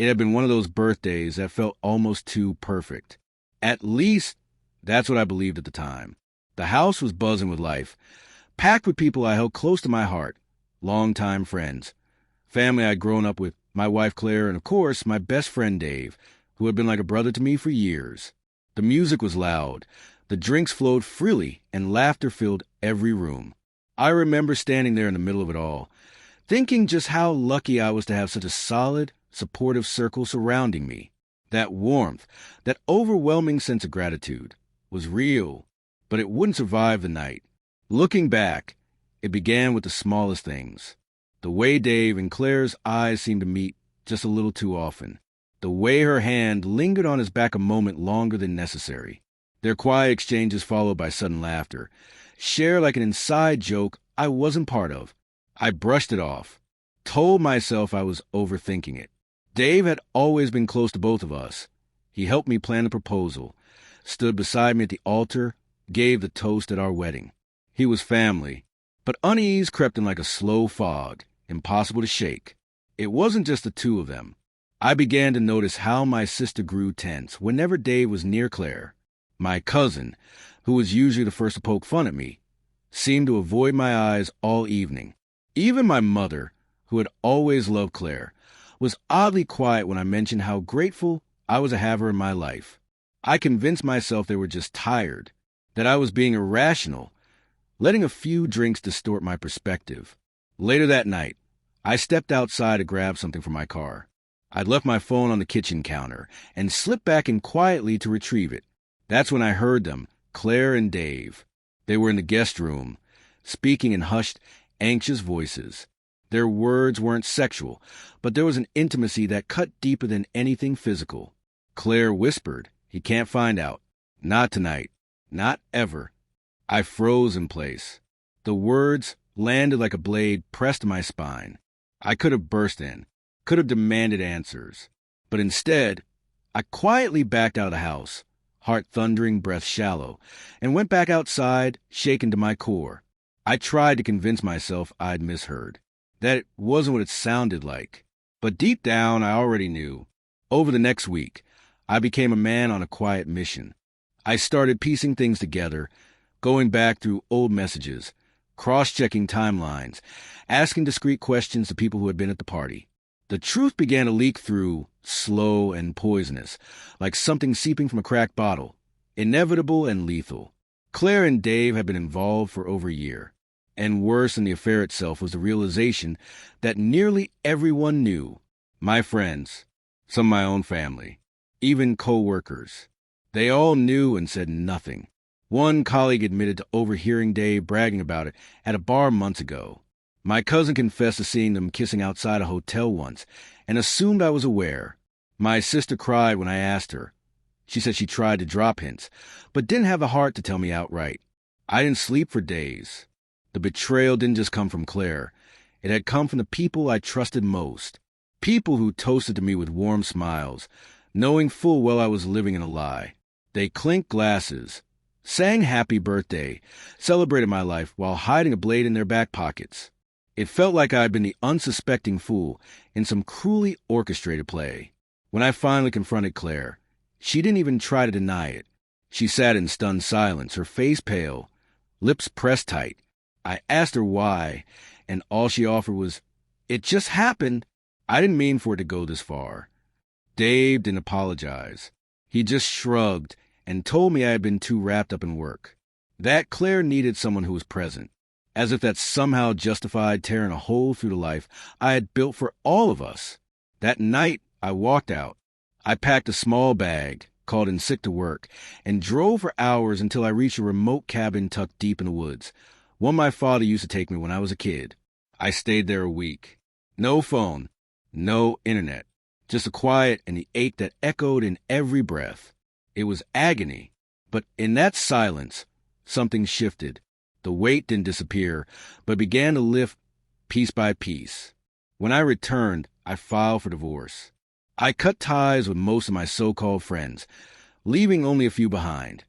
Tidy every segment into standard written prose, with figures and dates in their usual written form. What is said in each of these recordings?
It had been one of those birthdays that felt almost too perfect. At least, that's what I believed at the time. The house was buzzing with life, packed with people I held close to my heart, longtime friends, family I'd grown up with, my wife Claire, and of course, my best friend Dave, who had been like a brother to me for years. The music was loud, the drinks flowed freely, and laughter filled every room. I remember standing there in the middle of it all, thinking just how lucky I was to have such a solid, supportive circle surrounding me. That warmth, that overwhelming sense of gratitude, was real, but it wouldn't survive the night. Looking back, it began with the smallest things. The way Dave and Claire's eyes seemed to meet just a little too often. The way her hand lingered on his back a moment longer than necessary. Their quiet exchanges followed by sudden laughter, shared like an inside joke I wasn't part of. I brushed it off, told myself I was overthinking it. Dave had always been close to both of us. He helped me plan the proposal, stood beside me at the altar, gave the toast at our wedding. He was family, but unease crept in like a slow fog, impossible to shake. It wasn't just the two of them. I began to notice how my sister grew tense whenever Dave was near Claire. My cousin, who was usually the first to poke fun at me, seemed to avoid my eyes all evening. Even my mother, who had always loved Claire, was oddly quiet when I mentioned how grateful I was to have her in my life. I convinced myself they were just tired, that I was being irrational, letting a few drinks distort my perspective. Later that night, I stepped outside to grab something from my car. I'd left my phone on the kitchen counter and slipped back in quietly to retrieve it. That's when I heard them, Claire and Dave. They were in the guest room, speaking in hushed, anxious voices. Their words weren't sexual, but there was an intimacy that cut deeper than anything physical. Claire whispered, "He can't find out. Not tonight. Not ever." I froze in place. The words landed like a blade pressed to my spine. I could have burst in, could have demanded answers. But instead, I quietly backed out of the house, heart thundering, breath shallow, and went back outside, shaken to my core. I tried to convince myself I'd misheard, that it wasn't what it sounded like. But deep down, I already knew. Over the next week, I became a man on a quiet mission. I started piecing things together, going back through old messages, cross-checking timelines, asking discreet questions to people who had been at the party. The truth began to leak through, slow and poisonous, like something seeping from a cracked bottle, inevitable and lethal. Claire and Dave had been involved for over a year. And worse than the affair itself was the realization that nearly everyone knew. My friends, some of my own family, even co-workers. They all knew and said nothing. One colleague admitted to overhearing Dave bragging about it at a bar months ago. My cousin confessed to seeing them kissing outside a hotel once and assumed I was aware. My sister cried when I asked her. She said she tried to drop hints, but didn't have the heart to tell me outright. I didn't sleep for days. The betrayal didn't just come from Claire. It had come from the people I trusted most. People who toasted to me with warm smiles, knowing full well I was living in a lie. They clinked glasses, sang happy birthday, celebrated my life while hiding a blade in their back pockets. It felt like I had been the unsuspecting fool in some cruelly orchestrated play. When I finally confronted Claire, she didn't even try to deny it. She sat in stunned silence, her face pale, lips pressed tight. I asked her why, and all she offered was, "It just happened." I didn't mean for it to go this far. Dave didn't apologize. He just shrugged and told me I had been too wrapped up in work. That Claire needed someone who was present, as if that somehow justified tearing a hole through the life I had built for all of us. That night, I walked out. I packed a small bag, called in sick to work, and drove for hours until I reached a remote cabin tucked deep in the woods. One my father used to take me when I was a kid. I stayed there a week. No phone, no internet, just a quiet and the ache that echoed in every breath. It was agony, but in that silence, something shifted. The weight didn't disappear, but began to lift piece by piece. When I returned, I filed for divorce. I cut ties with most of my so-called friends, leaving only a few behind.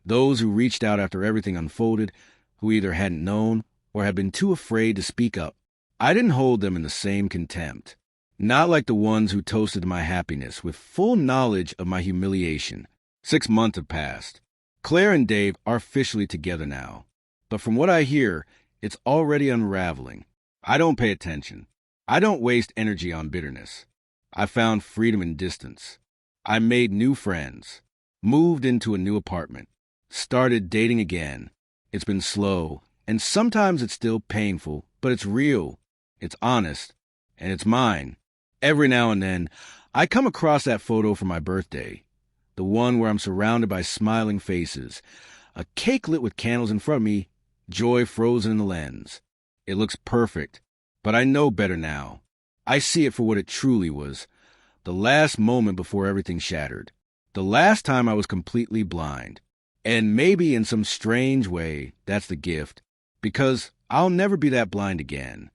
Those who reached out after everything unfolded, who either hadn't known or had been too afraid to speak up. I didn't hold them in the same contempt. Not like the ones who toasted my happiness with full knowledge of my humiliation. 6 months have passed. Claire and Dave are officially together now. But from what I hear, it's already unraveling. I don't pay attention. I don't waste energy on bitterness. I found freedom in distance. I made new friends, moved into a new apartment, started dating again. It's been slow, and sometimes it's still painful, but it's real, it's honest, and it's mine. Every now and then, I come across that photo from my birthday, the one where I'm surrounded by smiling faces, a cake lit with candles in front of me, joy frozen in the lens. It looks perfect, but I know better now. I see it for what it truly was, the last moment before everything shattered, the last time I was completely blind. And maybe in some strange way, that's the gift, because I'll never be that blind again.